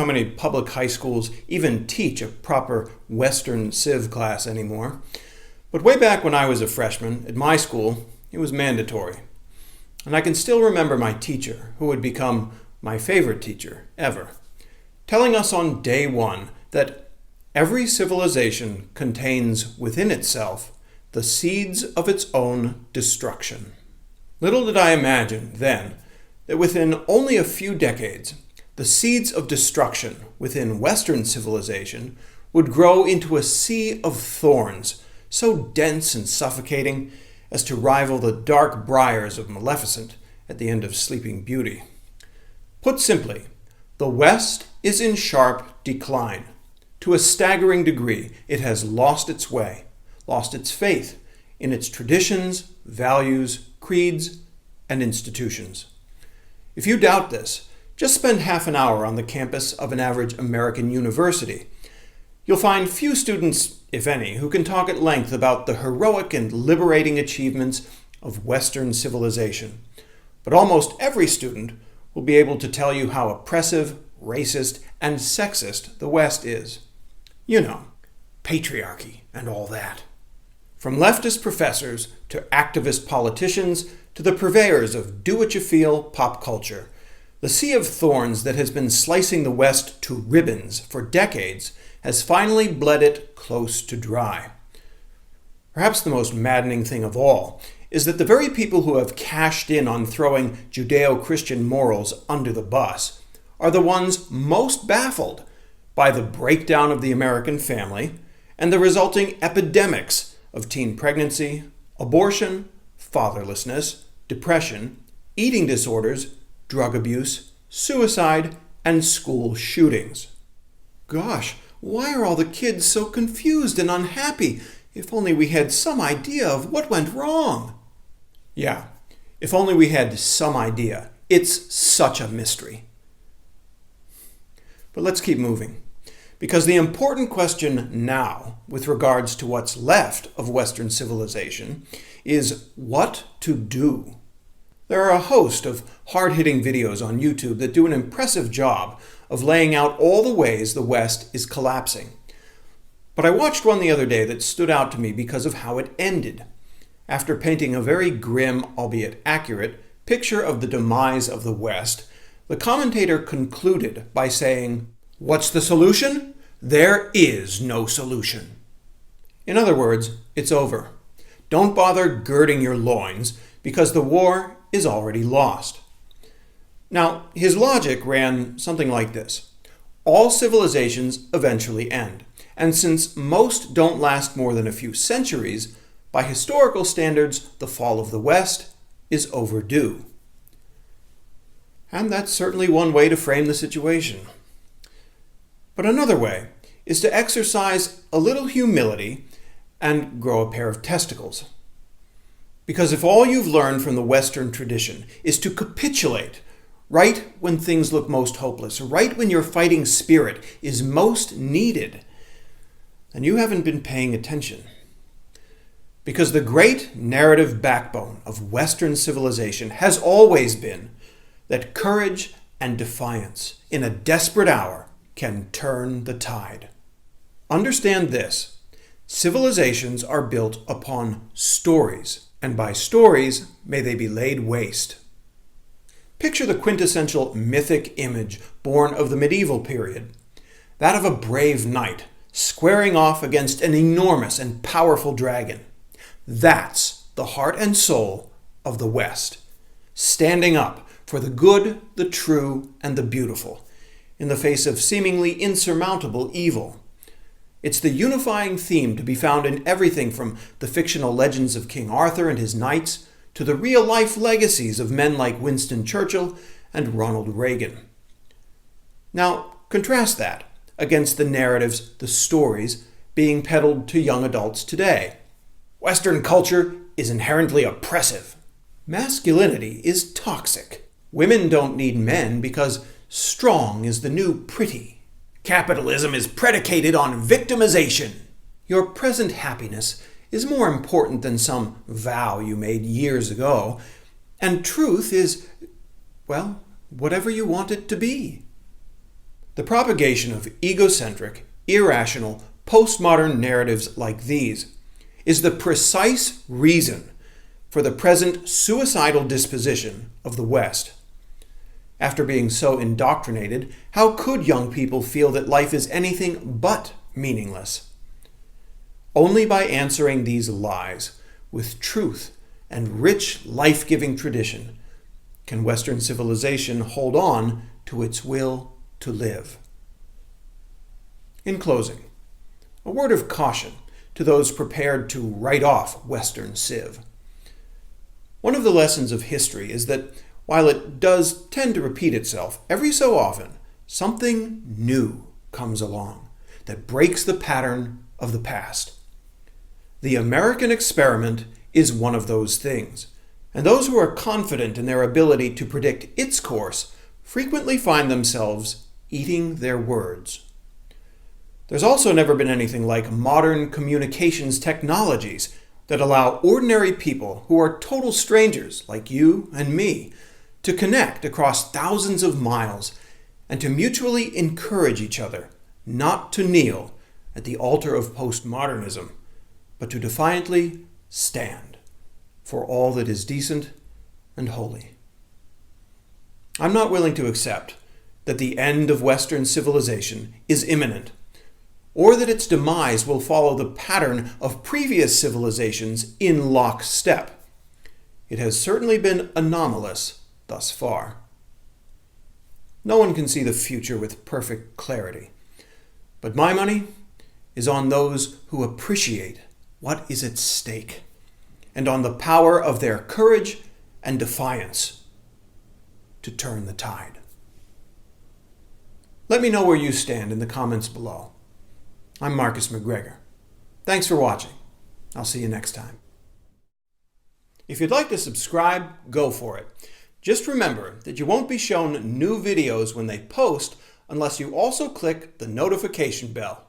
many public high schools even teach a proper Western Civ class anymore. But way back when I was a freshman at my school, it was mandatory. And I can still remember my teacher, who would become my favorite teacher ever, telling us on day one that every civilization contains within itself the seeds of its own destruction. Little did I imagine then that within only a few decades, the seeds of destruction within Western civilization would grow into a sea of thorns so dense and suffocating as to rival the dark briars of Maleficent at the end of Sleeping Beauty. Put simply, the West is in sharp decline. To a staggering degree, it has lost its way, lost its faith in its traditions, values, creeds, and institutions. If you doubt this, just spend half an hour on the campus of an average American university. You'll find few students, if any, who can talk at length about the heroic and liberating achievements of Western civilization. But almost every student will be able to tell you how oppressive, racist, and sexist the West is. You know, patriarchy and all that. From leftist professors to activist politicians to the purveyors of do-what-you-feel pop culture, the sea of thorns that has been slicing the West to ribbons for decades has finally bled it close to dry. Perhaps the most maddening thing of all is that the very people who have cashed in on throwing Judeo-Christian morals under the bus are the ones most baffled by the breakdown of the American family and the resulting epidemics of teen pregnancy, abortion, fatherlessness, depression, eating disorders, drug abuse, suicide, and school shootings. Gosh, why are all the kids so confused and unhappy? If only we had some idea of what went wrong. Yeah, if only we had some idea. It's such a mystery. But let's keep moving. Because the important question now, with regards to what's left of Western civilization, is what to do. There are a host of hard-hitting videos on YouTube that do an impressive job of laying out all the ways the West is collapsing. But I watched one the other day that stood out to me because of how it ended. After painting a very grim, albeit accurate, picture of the demise of the West, the commentator concluded by saying, "What's the solution? There is no solution." In other words, it's over. Don't bother girding your loins because the war is already lost. Now, his logic ran something like this. All civilizations eventually end, and since most don't last more than a few centuries, by historical standards, the fall of the West is overdue. And that's certainly one way to frame the situation. But another way is to exercise a little humility and grow a pair of testicles. Because if all you've learned from the Western tradition is to capitulate right when things look most hopeless, right when your fighting spirit is most needed, then you haven't been paying attention. Because the great narrative backbone of Western civilization has always been that courage and defiance in a desperate hour can turn the tide. Understand this. Civilizations are built upon stories, and by stories may they be laid waste. Picture the quintessential mythic image born of the medieval period, that of a brave knight squaring off against an enormous and powerful dragon. That's the heart and soul of the West, standing up for the good, the true, and the beautiful in the face of seemingly insurmountable evil. It's the unifying theme to be found in everything from the fictional legends of King Arthur and his knights to the real-life legacies of men like Winston Churchill and Ronald Reagan. Now, contrast that against the narratives, the stories, being peddled to young adults today. Western culture is inherently oppressive. Masculinity is toxic. Women don't need men because strong is the new pretty. Capitalism is predicated on victimization. Your present happiness is more important than some vow you made years ago, and truth is, well, whatever you want it to be. The propagation of egocentric, irrational, postmodern narratives like these is the precise reason for the present suicidal disposition of the West. After being so indoctrinated, how could young people feel that life is anything but meaningless? Only by answering these lies with truth and rich life-giving tradition can Western civilization hold on to its will to live. In closing, a word of caution to those prepared to write off Western Civ. One of the lessons of history is that while it does tend to repeat itself, every so often something new comes along that breaks the pattern of the past. The American experiment is one of those things, and those who are confident in their ability to predict its course frequently find themselves eating their words. There's also never been anything like modern communications technologies that allow ordinary people who are total strangers like you and me to connect across thousands of miles and to mutually encourage each other not to kneel at the altar of postmodernism, but to defiantly stand for all that is decent and holy. I'm not willing to accept that the end of Western civilization is imminent, or that its demise will follow the pattern of previous civilizations in lockstep. It has certainly been anomalous thus far. No one can see the future with perfect clarity, but my money is on those who appreciate what is at stake, and on the power of their courage and defiance to turn the tide. Let me know where you stand in the comments below. I'm Marcus McGregor. Thanks for watching. I'll see you next time. If you'd like to subscribe, go for it. Just remember that you won't be shown new videos when they post unless you also click the notification bell.